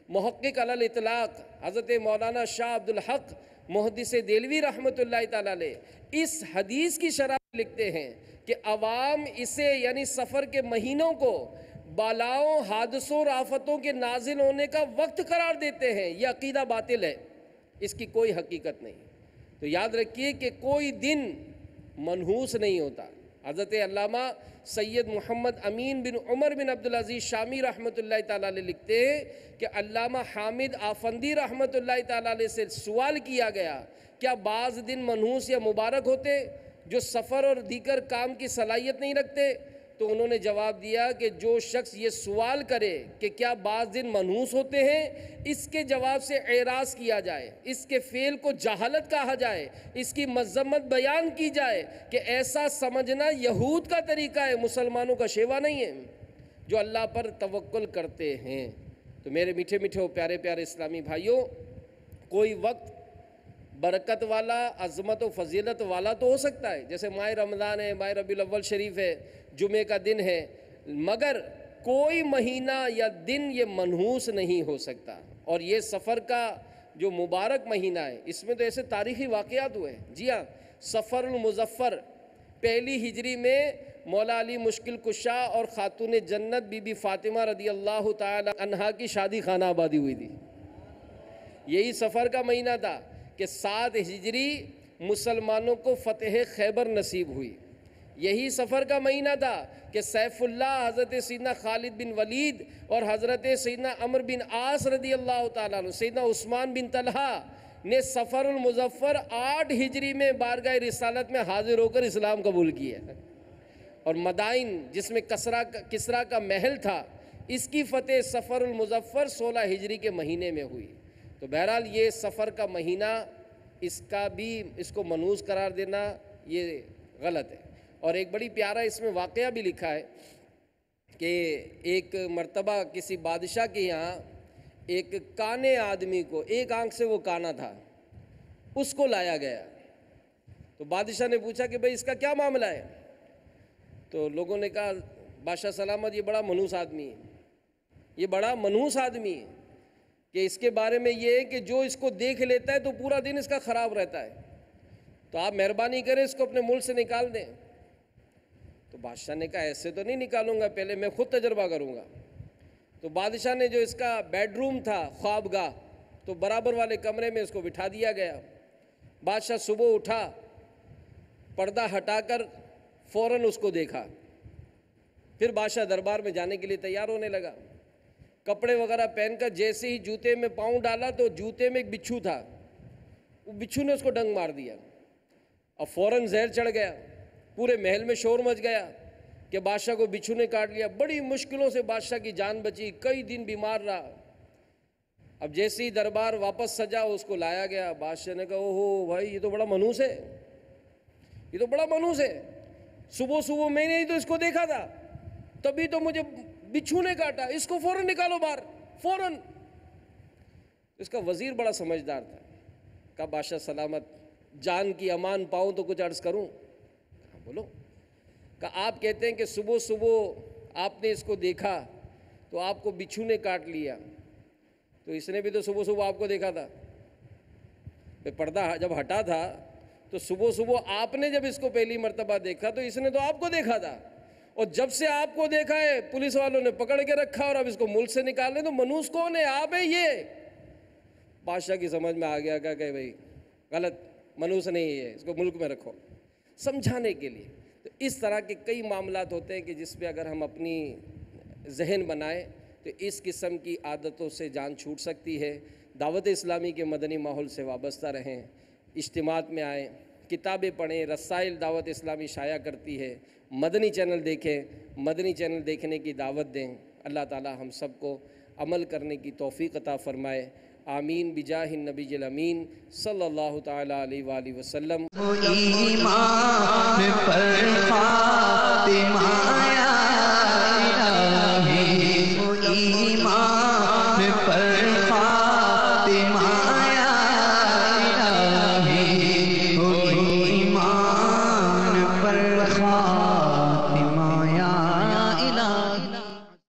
محقق علی الاطلاق حضرت مولانا شاہ عبد الحق محدث دہلوی رحمۃ اللہ تعالیٰ علیہ اس حدیث کی شرح لکھتے ہیں کہ عوام اسے یعنی سفر کے مہینوں کو بالاؤں، حادثوں اور آفتوں کے نازل ہونے کا وقت قرار دیتے ہیں۔ یہ عقیدہ باطل ہے، اس کی کوئی حقیقت نہیں۔ تو یاد رکھیے کہ کوئی دن منحوس نہیں ہوتا۔ حضرت علامہ سید محمد امین بن عمر بن عبدالعزیز شامی رحمۃ اللہ تعالیٰ علیہ لکھتے ہیں کہ علامہ حامد آفندی رحمۃ اللہ تعالیٰ علیہ سے سوال کیا گیا، کیا بعض دن منحوس یا مبارک ہوتے جو سفر اور دیگر کام کی صلاحیت نہیں رکھتے؟ تو انہوں نے جواب دیا کہ جو شخص یہ سوال کرے کہ کیا بعض دن منحوس ہوتے ہیں، اس کے جواب سے اعراض کیا جائے، اس کے فعل کو جہالت کہا جائے، اس کی مذمت بیان کی جائے کہ ایسا سمجھنا یہود کا طریقہ ہے، مسلمانوں کا شیوا نہیں ہے جو اللہ پر توکل کرتے ہیں۔ تو میرے میٹھے میٹھے و پیارے پیارے اسلامی بھائیوں، کوئی وقت برکت والا، عظمت و فضیلت والا تو ہو سکتا ہے، جیسے ماہ رمضان ہے، ماہ ربیع الاول شریف ہے، جمعے کا دن ہے، مگر کوئی مہینہ یا دن یہ منحوس نہیں ہو سکتا۔ اور یہ سفر کا جو مبارک مہینہ ہے، اس میں تو ایسے تاریخی واقعات ہوئے ہیں۔ جی ہاں، سفر المظفر، پہلی ہجری میں مولا علی مشکل کشا اور خاتون جنت بی بی فاطمہ رضی اللہ تعالی عنہا کی شادی خانہ آبادی ہوئی تھی۔ یہی سفر کا مہینہ تھا کہ 7 ہجری مسلمانوں کو فتح خیبر نصیب ہوئی۔ یہی سفر کا مہینہ تھا کہ سیف اللہ حضرت سیدنا خالد بن ولید اور حضرت سیدنا عمر بن عاص رضی اللہ تعالیٰ عنہ، سیدنا عثمان بن طلحہ نے سفر المظفر 8 ہجری میں بارگاہ رسالت میں حاضر ہو کر اسلام قبول کیا۔ اور مدائن جس میں کسرا کا محل تھا، اس کی فتح سفر المظفر 16 ہجری کے مہینے میں ہوئی۔ تو بہرحال یہ سفر کا مہینہ، اس کو منحوس قرار دینا یہ غلط ہے۔ اور ایک بڑی پیارا اس میں واقعہ بھی لکھا ہے کہ ایک مرتبہ کسی بادشاہ کے یہاں ایک کانے آدمی کو، ایک آنکھ سے وہ کانا تھا، اس کو لایا گیا۔ تو بادشاہ نے پوچھا کہ بھئی اس کا کیا معاملہ ہے؟ تو لوگوں نے کہا بادشاہ سلامت، یہ بڑا منحوس آدمی ہے، یہ بڑا منحوس آدمی ہے کہ اس کے بارے میں یہ ہے کہ جو اس کو دیکھ لیتا ہے تو پورا دن اس کا خراب رہتا ہے، تو آپ مہربانی کریں اس کو اپنے ملک سے نکال دیں۔ تو بادشاہ نے کہا ایسے تو نہیں نکالوں گا، پہلے میں خود تجربہ کروں گا۔ تو بادشاہ نے جو اس کا بیڈ روم تھا، خوابگاہ، تو برابر والے کمرے میں اس کو بٹھا دیا گیا۔ بادشاہ صبح اٹھا، پردہ ہٹا کر فوراً اس کو دیکھا، پھر بادشاہ دربار میں جانے کے لیے تیار ہونے لگا۔ کپڑے وغیرہ پہن کر جیسے ہی جوتے میں پاؤں ڈالا تو جوتے میں ایک بچھو تھا، وہ بچھو نے اس کو ڈنگ مار دیا اور فوراً زہر چڑھ گیا۔ پورے محل میں شور مچ گیا کہ بادشاہ کو بچھو نے کاٹ لیا۔ بڑی مشکلوں سے بادشاہ کی جان بچی، کئی دن بیمار رہا۔ اب جیسے ہی دربار واپس سجا، اس کو لایا گیا۔ بادشاہ نے کہا اوہو بھائی، یہ تو بڑا منحوس ہے، یہ تو بڑا منحوس ہے، صبح صبح میں نے ہی تو اس کو دیکھا تھا، تبھی تو مجھے بچھو نے کاٹا، اس کو فوراً نکالو باہر، فوراً۔ اس کا وزیر بڑا سمجھدار تھا، کہا بادشاہ سلامت، جان کی امان پاؤں تو کچھ عرض کروں؟ کہا بولو۔ کہا آپ کہتے ہیں کہ صبح صبح آپ نے اس کو دیکھا تو آپ کو بچھو نے کاٹ لیا، تو اس نے بھی تو صبح صبح آپ کو دیکھا تھا۔ پردہ جب ہٹا تھا تو صبح صبح آپ نے جب اس کو پہلی مرتبہ دیکھا تو اس نے تو آپ کو دیکھا تھا، اور جب سے آپ کو دیکھا ہے پولیس والوں نے پکڑ کے رکھا اور اب اس کو ملک سے نکالنے، تو منحوس کون ہے؟ آپ ہے یہ؟ بادشاہ کی سمجھ میں آ گیا کہ بھائی غلط منوس نہیں ہے، اس کو ملک میں رکھو، سمجھانے کے لیے۔ تو اس طرح کے کئی معاملات ہوتے ہیں کہ جس پہ اگر ہم اپنی ذہن بنائیں تو اس قسم کی عادتوں سے جان چھوٹ سکتی ہے۔ دعوت اسلامی کے مدنی ماحول سے وابستہ رہیں، اجتماعات میں آئیں، کتابیں پڑھیں، رسائل دعوت اسلامی شائع کرتی ہے، مدنی چینل دیکھیں، مدنی چینل دیکھنے کی دعوت دیں۔ اللہ تعالی ہم سب کو عمل کرنے کی توفیق عطا فرمائے، آمین بجاہ النبی الامین صلی اللہ تعالی علیہ وآلہ وسلم۔ ایمان پر خاتمہ